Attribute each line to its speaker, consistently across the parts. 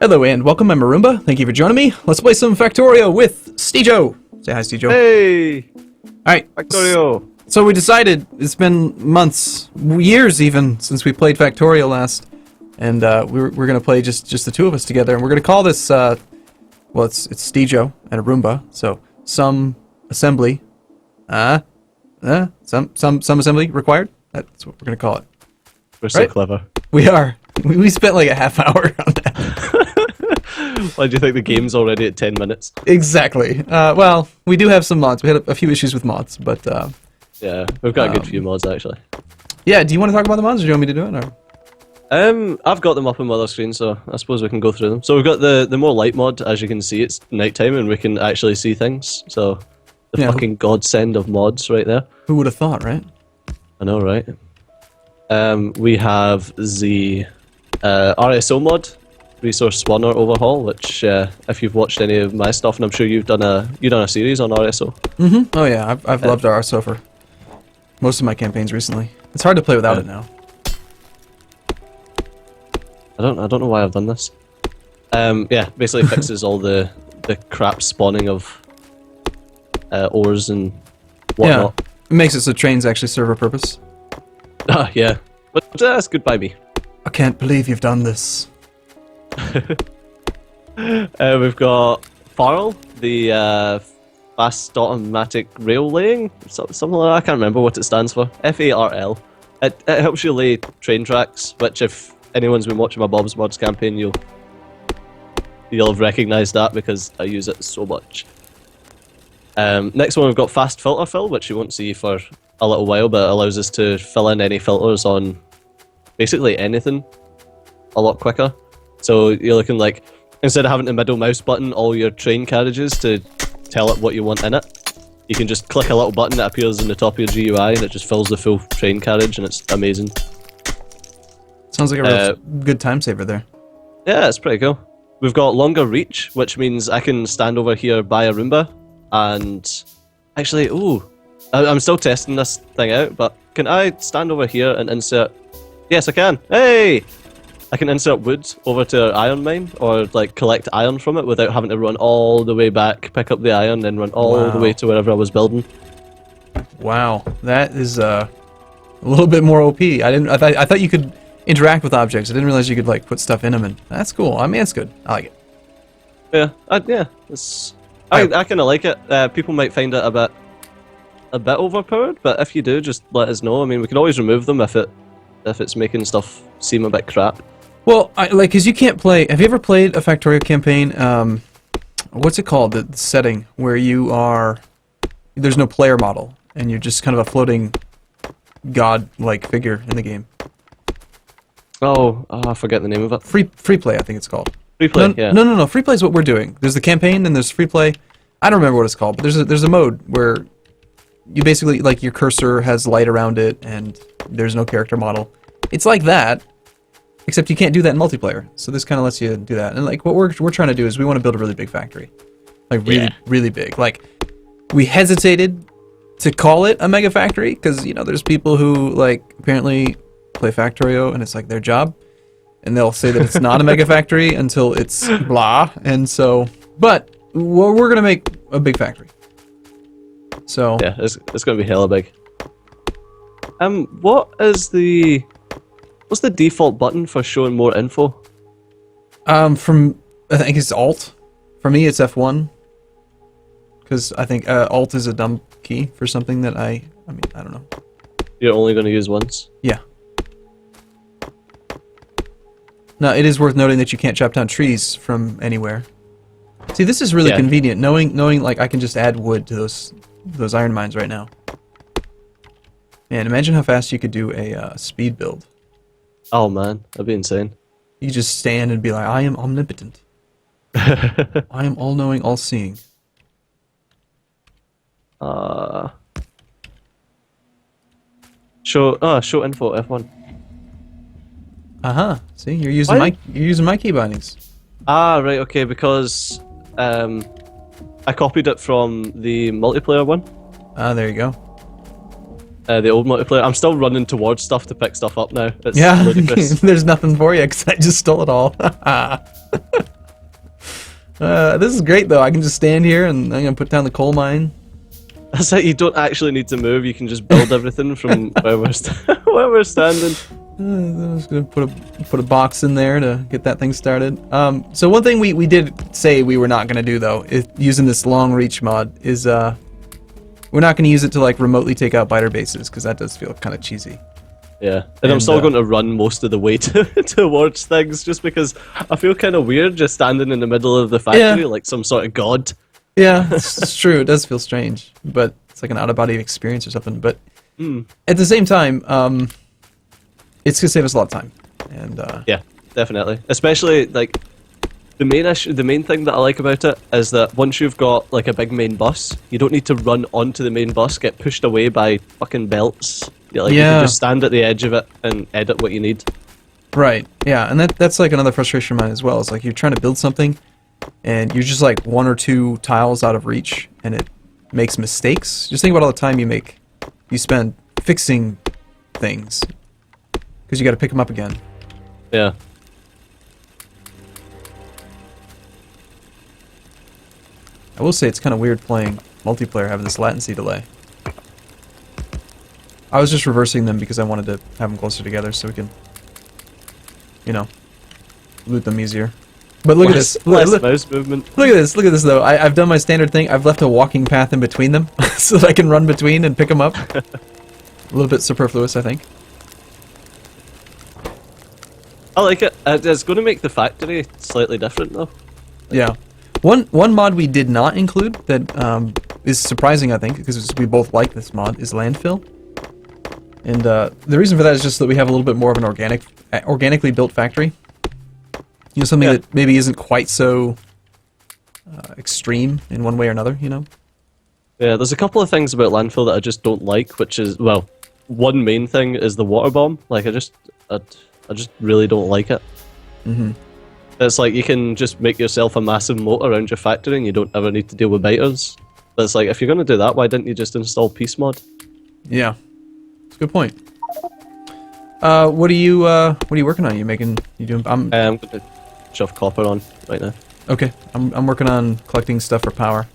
Speaker 1: Hello and welcome, I'm Arumba. Thank you for joining me. Let's play some Factorio with Steejo. Say hi, Steejo.
Speaker 2: Hey!
Speaker 1: Alright.
Speaker 2: Factorio!
Speaker 1: So we decided, it's been months, years even, since we played Factorio last. And we're going to play just the two of us together. And we're going to call this, well, it's Steejo and Arumba. So, some assembly. Some assembly required? That's what we're going to call it.
Speaker 2: We're so clever.
Speaker 1: We are. We spent like a half hour on that.
Speaker 2: Why do you think the game's already at 10 minutes?
Speaker 1: Exactly. Well, we do have some mods. We had a few issues with mods, but...
Speaker 2: yeah, we've got a good few mods, actually.
Speaker 1: Yeah, do you want to talk about the mods, or do you want me to do it? Or?
Speaker 2: I've got them up on my other screen, so I suppose we can go through them. So we've got the more light mod. As you can see, it's nighttime and we can actually see things. So, the fucking godsend of mods right there.
Speaker 1: Who would have thought, right?
Speaker 2: I know, right? We have the RSO mod, Resource Spawner Overhaul, which if you've watched any of my stuff, and I'm sure you've done a series on RSO.
Speaker 1: Mm-hmm. Oh yeah, I've loved RSO for most of my campaigns recently. It's hard to play without it now.
Speaker 2: I don't know why I've done this. Yeah, basically fixes all the crap spawning of ores and whatnot.
Speaker 1: Yeah, it makes it so trains actually serve a purpose.
Speaker 2: Ah, yeah. But that's good by me.
Speaker 1: I can't believe you've done this.
Speaker 2: We've got Farrell, the fast automatic rail laying, something like that. I can't remember what it stands for. FARL. It helps you lay train tracks, which if anyone's been watching my Bob's Mods campaign, you'll have recognised that because I use it so much. Next one we've got Fast Filter Fill, which you won't see for a little while, but it allows us to fill in any filters on basically anything a lot quicker. So you're looking like, instead of having the middle mouse button all your train carriages to tell it what you want in it, you can just click a little button that appears in the top of your GUI and it just fills the full train carriage, and it's amazing.
Speaker 1: Sounds like a real good time saver there.
Speaker 2: Yeah, it's pretty cool. We've got Longer Reach, which means I can stand over here by Arumba and actually, I'm still testing this thing out, but can I stand over here and insert... Yes, I can. Hey! I can insert wood over to our iron mine, or like collect iron from it without having to run all the way back, pick up the iron, then run all the way to wherever I was building.
Speaker 1: Wow, that is a little bit more OP. I thought you could interact with objects. I didn't realize you could like put stuff in them, and that's cool. I mean, it's good. I like it.
Speaker 2: Yeah, I kind of like it. People might find it a bit overpowered, but if you do, just let us know. I mean, we can always remove them if it's making stuff seem a bit crap.
Speaker 1: Well, because you can't play... Have you ever played a Factorio campaign? What's it called? The setting where you are... There's no player model, and you're just kind of a floating god-like figure in the game.
Speaker 2: Oh, I forget the name of it.
Speaker 1: Free play, I think it's called.
Speaker 2: Free play, yeah.
Speaker 1: No. Free play is what we're doing. There's the campaign, and there's free play. I don't remember what it's called, but there's a mode where you basically, like, your cursor has light around it, and there's no character model. It's like that, except you can't do that in multiplayer. So this kind of lets you do that. And like what we're trying to do is we want to build a really big factory, like really big. Like we hesitated to call it a mega factory because there's people who like apparently play Factorio and it's like their job, and they'll say that it's not a mega factory until it's blah. And so, but we're gonna make a big factory. So
Speaker 2: yeah, it's gonna be hella big. What's the default button for showing more info? I
Speaker 1: think it's Alt. For me, it's F1. Because I think Alt is a dumb key for something that I don't know.
Speaker 2: You're only going to use once?
Speaker 1: Yeah. Now, it is worth noting that you can't chop down trees from anywhere. See, this is really convenient, knowing like I can just add wood to those iron mines right now. Man, imagine how fast you could do a speed build.
Speaker 2: Oh man, that'd be insane.
Speaker 1: You just stand and be like, I am omnipotent. I am all-knowing, all-seeing.
Speaker 2: Show info F1.
Speaker 1: See, you're using my key bindings.
Speaker 2: Ah, right, okay, because I copied it from the multiplayer one.
Speaker 1: Ah, there you go.
Speaker 2: The old multiplayer. I'm still running towards stuff to pick stuff up now. It's
Speaker 1: yeah,
Speaker 2: ludicrous.
Speaker 1: There's nothing for you because I just stole it all. This is great though. I can just stand here and I'm gonna put down the coal mine.
Speaker 2: That's it. You don't actually need to move. You can just build everything from where where we're standing.
Speaker 1: I'm just gonna put a box in there to get that thing started. So one thing we did say we were not gonna do though, is using this long reach mod, is we're not gonna use it to like remotely take out biter bases because that does feel kind of cheesy.
Speaker 2: Yeah, and I'm still going to run most of the way towards things just because I feel kind of weird just standing in the middle of the factory like some sort of god.
Speaker 1: Yeah, it's true. It does feel strange, but it's like an out-of-body experience or something. But at the same time, it's gonna save us a lot of time. And
Speaker 2: yeah, definitely. Especially like the main thing that I like about it is that once you've got like a big main bus, you don't need to run onto the main bus, get pushed away by fucking belts. You can just stand at the edge of it and edit what you need.
Speaker 1: Right. Yeah, and that's like another frustration of mine as well. It's like you're trying to build something, and you're just like 1 or 2 tiles out of reach, and it makes mistakes. Just think about all the time you spend fixing things, because you got to pick them up again.
Speaker 2: Yeah.
Speaker 1: I will say it's kind of weird playing multiplayer having this latency delay. I was just reversing them because I wanted to have them closer together so we can, you know, loot them easier. But look at this.
Speaker 2: Less mouse movement.
Speaker 1: Look at this. Look at this, though. I've done my standard thing. I've left a walking path in between them so that I can run between and pick them up. A little bit superfluous, I think.
Speaker 2: I like it. It's going to make the factory slightly different, though.
Speaker 1: Yeah. One mod we did not include that is surprising, I think, because we both like this mod, is landfill. And the reason for that is just that we have a little bit more of an organically built factory. You know, something that maybe isn't quite so extreme in one way or another, you know?
Speaker 2: Yeah, there's a couple of things about landfill that I just don't like, which is, well, one main thing is the water bomb. Like, I just really don't like it.
Speaker 1: Mm-hmm.
Speaker 2: It's like you can just make yourself a massive moat around your factory and you don't ever need to deal with biters. But it's like, if you're going to do that, why didn't you just install Peace Mod?
Speaker 1: Yeah. Good point. What are you working on? You doing? I'm
Speaker 2: going to shove copper on right now.
Speaker 1: Okay. I'm working on collecting stuff for power.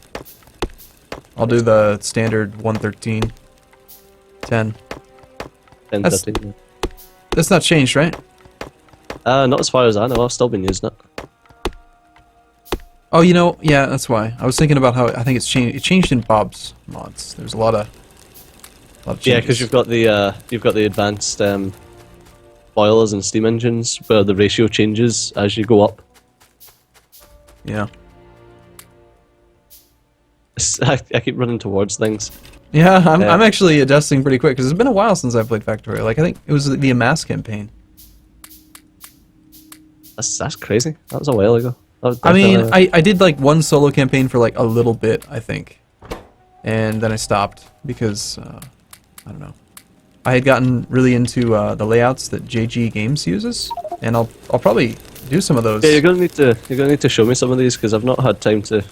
Speaker 1: I'll do the standard 113, 10.
Speaker 2: 10, 13.
Speaker 1: That's not changed, right?
Speaker 2: Not as far as I know. I've still been using it.
Speaker 1: Oh, you know, yeah, that's why. I was thinking about how I think it's changed. It changed in Bob's mods. There's a lot of changes.
Speaker 2: Yeah, because you've got the advanced boilers and steam engines where the ratio changes as you go up.
Speaker 1: Yeah.
Speaker 2: I keep running towards things.
Speaker 1: Yeah, I'm actually adjusting pretty quick because it's been a while since I've played Factorio. Like I think it was the Amass campaign.
Speaker 2: That's crazy. That was a while ago.
Speaker 1: I mean, I did like one solo campaign for like a little bit, I think, and then I stopped because I don't know. I had gotten really into the layouts that JG Games uses, and I'll probably do some of those.
Speaker 2: Yeah, you're gonna need to show me some of these because I've not had time to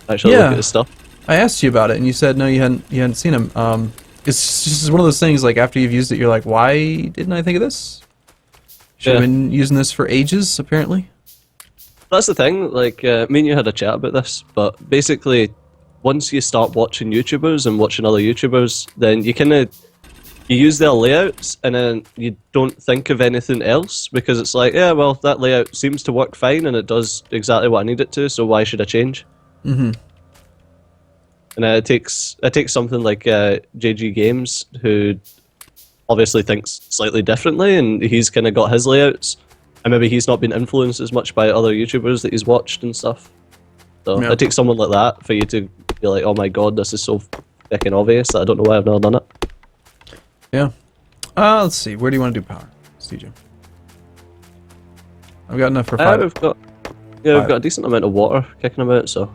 Speaker 2: actually look at this stuff.
Speaker 1: I asked you about it, and you said no, you hadn't seen them. It's just one of those things. Like after you've used it, you're like, why didn't I think of this? Should have been using this for ages, apparently.
Speaker 2: That's the thing. Like me and you had a chat about this, but basically, once you start watching YouTubers and watching other YouTubers, then you use their layouts, and then you don't think of anything else because it's like, yeah, well, that layout seems to work fine, and it does exactly what I need it to. So why should I change?
Speaker 1: Mm-hmm.
Speaker 2: And it takes something like JG Games, who obviously thinks slightly differently, and he's kind of got his layouts, and maybe he's not been influenced as much by other YouTubers that he's watched and stuff. So it takes someone like that for you to be like, oh my god, this is so fucking obvious that I don't know why I've never done it.
Speaker 1: Yeah. Let's see. Where do you want to do power, CJ? I've got enough for 5.
Speaker 2: We've got a decent amount of water kicking about, so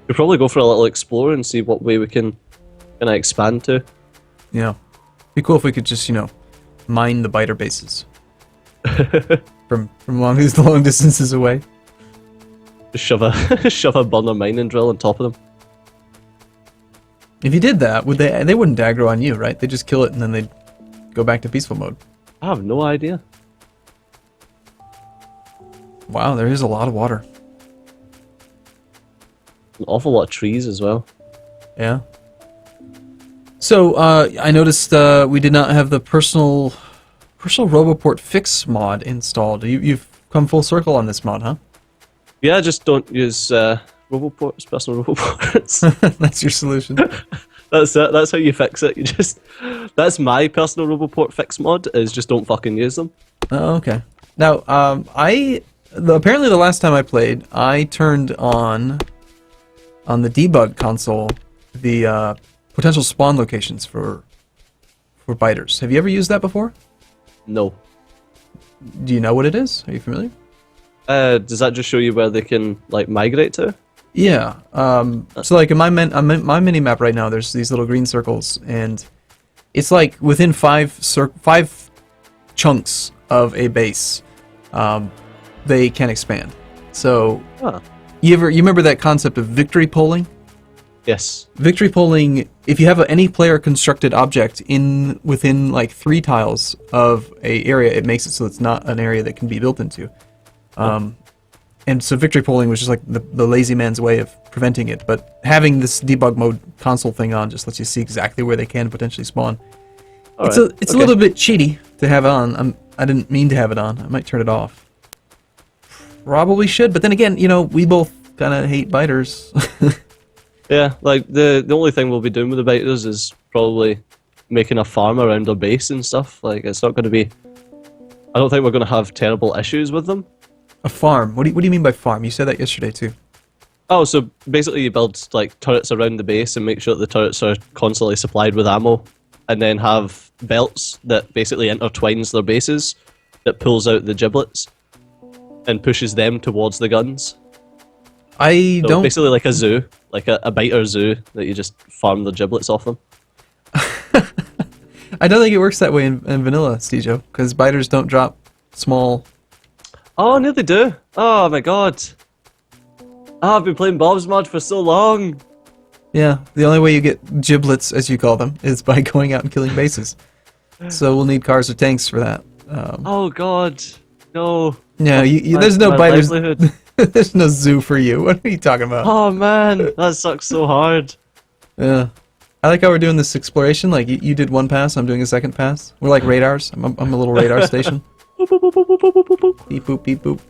Speaker 2: we'll probably go for a little explore and see what way we can kind of expand to.
Speaker 1: Yeah. Be cool if we could just, mine the biter bases from long distances away.
Speaker 2: Just shove a burner mining drill on top of them.
Speaker 1: If you did that, they wouldn't aggro on you, right? They'd just kill it and then they'd go back to peaceful mode.
Speaker 2: I have no idea.
Speaker 1: Wow, there is a lot of water.
Speaker 2: An awful lot of trees as well.
Speaker 1: Yeah. So I noticed we did not have the personal Roboport fix mod installed. You've come full circle on this mod, huh?
Speaker 2: Yeah, just don't use Roboports, personal Roboports.
Speaker 1: That's your solution.
Speaker 2: That's it. That's how you fix it. That's my personal Roboport fix mod. Is just don't fucking use them.
Speaker 1: Oh, okay. Now, apparently the last time I played, I turned on the debug console the potential spawn locations for biters. Have you ever used that before?
Speaker 2: No.
Speaker 1: Do you know what it is? Are you familiar?
Speaker 2: Does that just show you where they can like migrate to?
Speaker 1: Yeah. So like in my mini map right now, there's these little green circles, and it's like within five chunks of a base, they can expand. So you remember that concept of victory polling?
Speaker 2: Yes.
Speaker 1: Victory polling. If you have any player constructed object within like 3 tiles of a area, it makes it so it's not an area that can be built into. And so victory polling was just like the lazy man's way of preventing it. But having this debug mode console thing on just lets you see exactly where they can potentially spawn. It's a little bit cheaty to have on. I didn't mean to have it on. I might turn it off. Probably should, but then again, we both kind of hate biters.
Speaker 2: Yeah, like the only thing we'll be doing with the biters is probably making a farm around our base and stuff. Like it's not going to be. I don't think we're going to have terrible issues with them.
Speaker 1: A farm? What do you mean by farm? You said that yesterday too.
Speaker 2: Oh, so basically you build like turrets around the base and make sure that the turrets are constantly supplied with ammo, and then have belts that basically intertwines their bases that pulls out the giblets and pushes them towards the guns. So basically like a zoo, like a biter zoo that you just farm the giblets off them.
Speaker 1: I don't think it works that way in vanilla, Stejo, because biters don't drop small.
Speaker 2: Oh, no, they do. Oh my god. Oh, I've been playing Bob's mod for so long.
Speaker 1: Yeah, the only way you get giblets, as you call them, is by going out and killing bases. So we'll need cars or tanks for that.
Speaker 2: Oh god, no.
Speaker 1: Yeah, there's no biters. There's no zoo for you. What are you talking about?
Speaker 2: Oh man, that sucks so hard.
Speaker 1: Yeah. I like how we're doing this exploration. Like, you did one pass, I'm doing a second pass. We're like radars. I'm a little radar station. Beep boop, beep boop.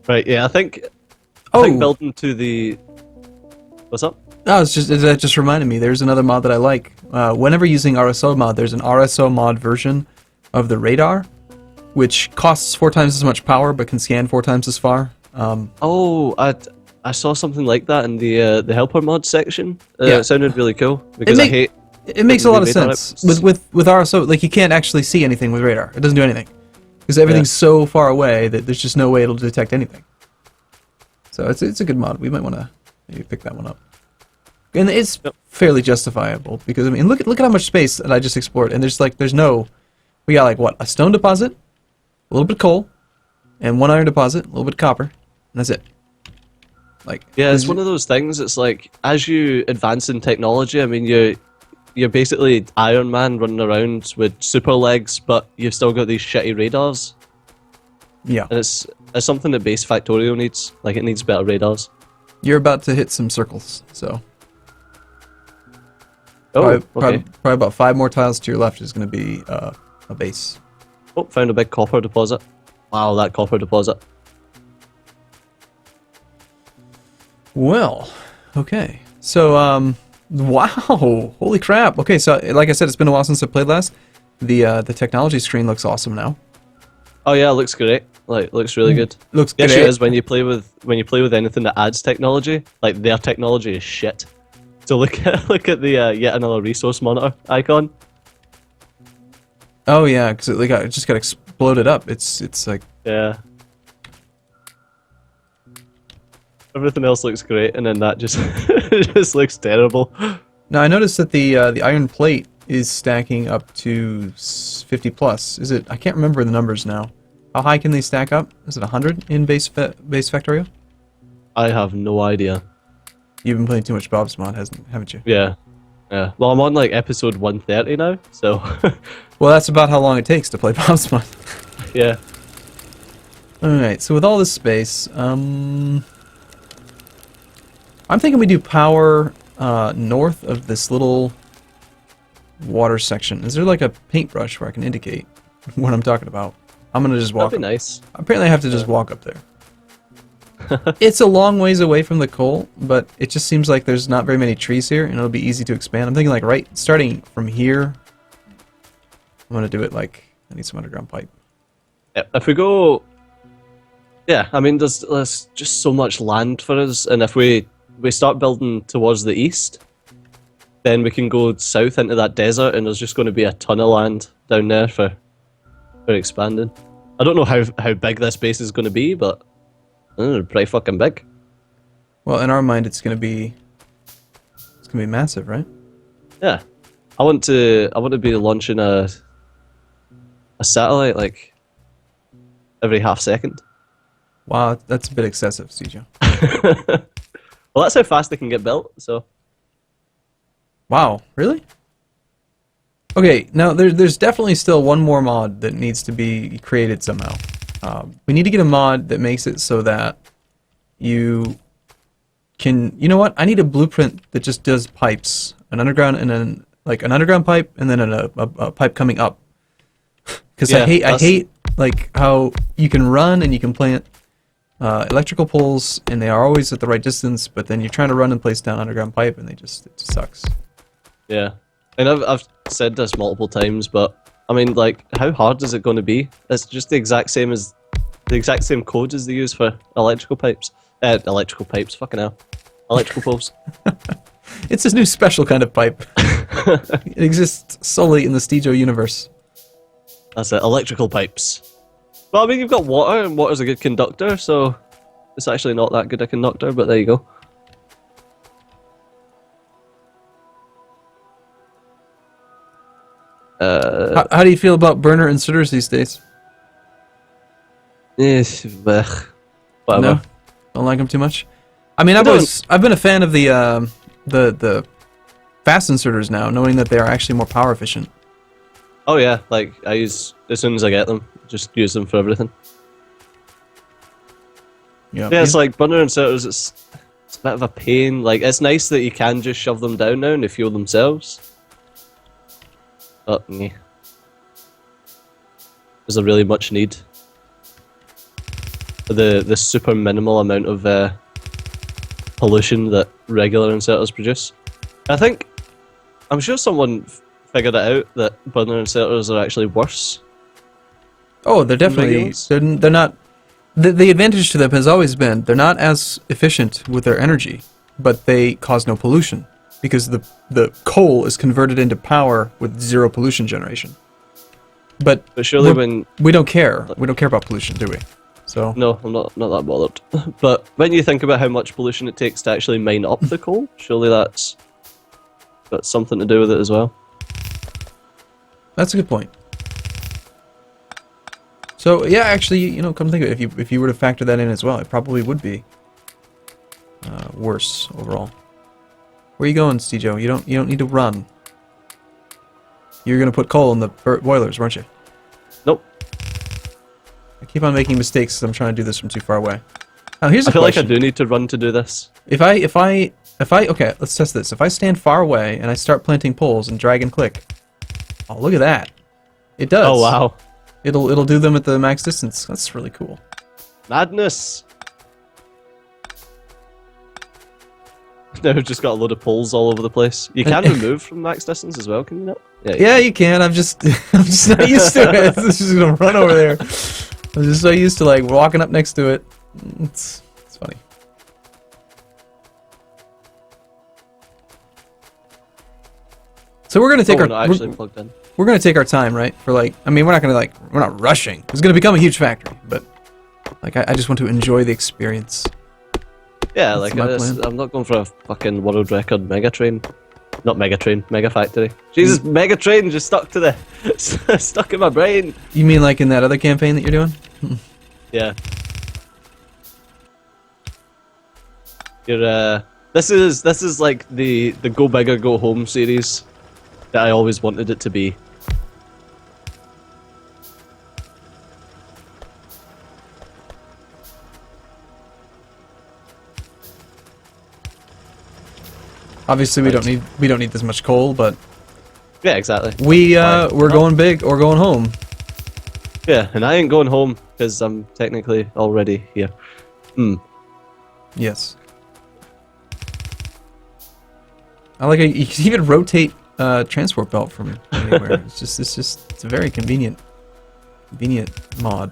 Speaker 2: Right, yeah, I think building to the... What's up?
Speaker 1: Oh, that just reminded me. There's another mod that I like. Whenever using RSO mod, there's an RSO mod version of the radar, which costs 4 times as much power but can scan 4 times as far.
Speaker 2: I saw something like that in the helper mod section.
Speaker 1: Yeah.
Speaker 2: It sounded really cool because I hate.
Speaker 1: It makes a lot of sense with RSO. Like, you can't actually see anything with radar. It doesn't do anything because everything's so far away that there's just no way it'll detect anything. So it's a good mod. We might want to maybe pick that one up. And it's fairly justifiable because I mean, look at how much space that I just explored, and we got like what, a stone deposit, a little bit of coal, and 1 iron deposit, a little bit of copper, and that's it. Like,
Speaker 2: yeah, it's one of those things. It's like as you advance in technology, I mean, you're basically Iron Man running around with super legs, but you've still got these shitty radars.
Speaker 1: Yeah,
Speaker 2: and it's something that base Factorio needs. Like, it needs better radars.
Speaker 1: You're about to hit some circles, so.
Speaker 2: Oh,
Speaker 1: probably about 5 more tiles to your left is going to be a base.
Speaker 2: Oh, found a big copper deposit. Wow, that copper deposit.
Speaker 1: Well, okay. So, wow, holy crap. Okay, so like I said, it's been a while since I played last. The technology screen looks awesome now.
Speaker 2: Oh yeah, it looks great. Like, looks really good.
Speaker 1: Looks
Speaker 2: the
Speaker 1: great.
Speaker 2: issue is when you play with anything that adds technology, like their technology is shit. So look at the yet another resource monitor icon.
Speaker 1: Oh yeah, because it just got exploded up. It's like,
Speaker 2: yeah. Everything else looks great, and then that just it just looks terrible.
Speaker 1: Now I noticed that the iron plate is stacking up to 50 plus. Is it? I can't remember the numbers now. How high can they stack up? Is it 100 in base Factorio?
Speaker 2: I have no idea.
Speaker 1: You've been playing too much Bob's mod, haven't you?
Speaker 2: Yeah. Yeah. Well, I'm on like episode 130 now, so.
Speaker 1: Well, that's about how long it takes to play Bob's mod.
Speaker 2: Yeah.
Speaker 1: Alright, so with all this space, I'm thinking we do power north of this little water section. Is there like a paintbrush where I can indicate what I'm talking about? I'm gonna just walk.
Speaker 2: That'd be
Speaker 1: up.
Speaker 2: nice.
Speaker 1: Apparently I have to just walk up there. It's a long ways away from the coal, but it just seems like there's not very many trees here, and it'll be easy to expand. I'm thinking like right, starting from here, I'm gonna do it like, I need some underground pipe.
Speaker 2: Yeah, if we go... Yeah, I mean, there's just so much land for us, and if we start building towards the east, then we can go south into that desert, and there's just going to be a ton of land down there for expanding. I don't know how big this base is going to be, but pretty fucking big.
Speaker 1: Well, in our mind, it's gonna be massive, right?
Speaker 2: Yeah, I want to be launching a satellite like every half second.
Speaker 1: Wow, that's a bit excessive, CJ.
Speaker 2: Well, that's how fast they can get built. So.
Speaker 1: Wow, really? Okay, now there's definitely still one more mod that needs to be created somehow. We need to get a mod that makes it so that you can... You know what? I need a blueprint that just does pipes. An underground and then like an underground pipe and then a pipe coming up. Because
Speaker 2: Yeah,
Speaker 1: I hate like how you can run and you can plant electrical poles and they are always at the right distance, but then you're trying to run and place down underground pipe and it just sucks.
Speaker 2: Yeah, and I've said this multiple times, but I mean, like, how hard is it going to be? It's just the exact same code as they use for electrical pipes. Fucking hell, electrical poles.
Speaker 1: It's this new special kind of pipe. It exists solely in the Stejo universe.
Speaker 2: That's it, electrical pipes. Well, I mean, you've got water, and water's a good conductor, so it's actually not that good a conductor, but there you go.
Speaker 1: How do you feel about burner inserters these days?
Speaker 2: Whatever.
Speaker 1: No, don't like them too much. I mean, I've been a fan of the fast inserters now, knowing that they are actually more power efficient.
Speaker 2: Oh yeah, like I use as soon as I get them, just use them for everything.
Speaker 1: Yeah,
Speaker 2: it's like burner inserters. It's a bit of a pain. Like, it's nice that you can just shove them down now and they fuel themselves. But yeah, is there really much need? The super minimal amount of pollution that regular inserters produce. I'm sure someone figured it out that burner inserters are actually worse.
Speaker 1: Oh, they're definitely they're not. The advantage to them has always been they're not as efficient with their energy, but they cause no pollution because the coal is converted into power with zero pollution generation. But
Speaker 2: surely
Speaker 1: we don't care. We don't care about pollution, do we? So
Speaker 2: no, I'm not that bothered. But when you think about how much pollution it takes to actually mine up the coal, surely that's got something to do with it as well.
Speaker 1: That's a good point. So yeah, actually, you know, come to think of it, if you were to factor that in as well, it probably would be worse overall. Where are you going, Stejo? You don't need to run. You're gonna put coal in the boilers, weren't you?
Speaker 2: Nope.
Speaker 1: I keep on making mistakes because I'm trying to do this from too far away. Now here's a
Speaker 2: I feel
Speaker 1: question.
Speaker 2: like I do need to run to do this.
Speaker 1: If I okay, let's test this. If I stand far away and I start planting poles and drag and click, oh look at that! It does.
Speaker 2: Oh wow!
Speaker 1: It'll do them at the max distance. That's really cool.
Speaker 2: Madness! Now we've just got a load of poles all over the place. You can remove from max distance as well, can you not?
Speaker 1: Yeah, you can. I'm just not used to it. It's just gonna run over there. I'm just so used to like walking up next to it. It's funny. So we're gonna take we're gonna take our time, right? For like, I mean, we're not rushing. It's gonna become a huge factory, but like, I just want to enjoy the experience.
Speaker 2: Yeah,
Speaker 1: That's
Speaker 2: like I'm not going for a fucking world record mega train. Not mega train, mega factory. Jesus, mega train just stuck to the stuck in my brain.
Speaker 1: You mean like in that other campaign that you're doing?
Speaker 2: Yeah. This is like the Go Big or Go Home series that I always wanted it to be.
Speaker 1: Obviously, we don't need this much coal, but
Speaker 2: Yeah, exactly.
Speaker 1: we're going big or going home.
Speaker 2: Yeah, and I ain't going home because I'm technically already here.
Speaker 1: Yes. I like how you can even rotate transport belt from anywhere. It's a very convenient mod.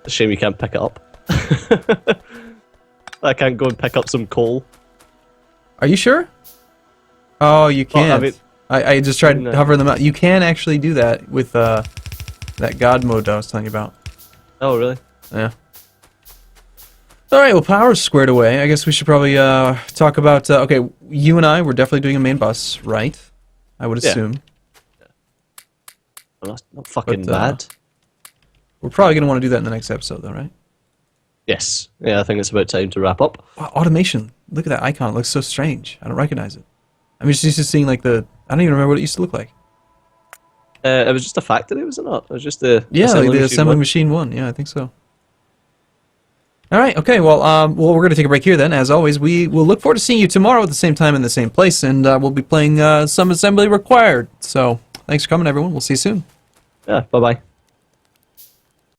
Speaker 2: Shame you can't pick it up. I can't go and pick up some coal.
Speaker 1: Are you sure? Oh, you
Speaker 2: Well,
Speaker 1: can't.
Speaker 2: I mean-
Speaker 1: I just tried
Speaker 2: No.
Speaker 1: hovering them out. You can actually do that with that God mode I was telling you about.
Speaker 2: Oh, really?
Speaker 1: Yeah. Alright, well, power's squared away. I guess we should probably talk about... okay, you and I, we're definitely doing a main bus, right? I would
Speaker 2: Yeah.
Speaker 1: assume.
Speaker 2: I'm not fucking
Speaker 1: But,
Speaker 2: mad.
Speaker 1: We're probably going to want to do that in the next episode, though, right?
Speaker 2: Yes. Yeah, I think it's about time to wrap up.
Speaker 1: Wow, automation. Look at that icon. It looks so strange. I don't recognize it. I'm just used to seeing, like, the... I don't even remember what it used to look like.
Speaker 2: It was just a factory, was it not? It was just the
Speaker 1: Yeah, like the
Speaker 2: machine
Speaker 1: assembly
Speaker 2: one?
Speaker 1: machine one. Yeah, I think so. All right. Okay. Well, we're going to take a break here then. As always, we will look forward to seeing you tomorrow at the same time in the same place, and we'll be playing some assembly required. So, thanks for coming, everyone. We'll see you soon.
Speaker 2: Yeah, bye-bye.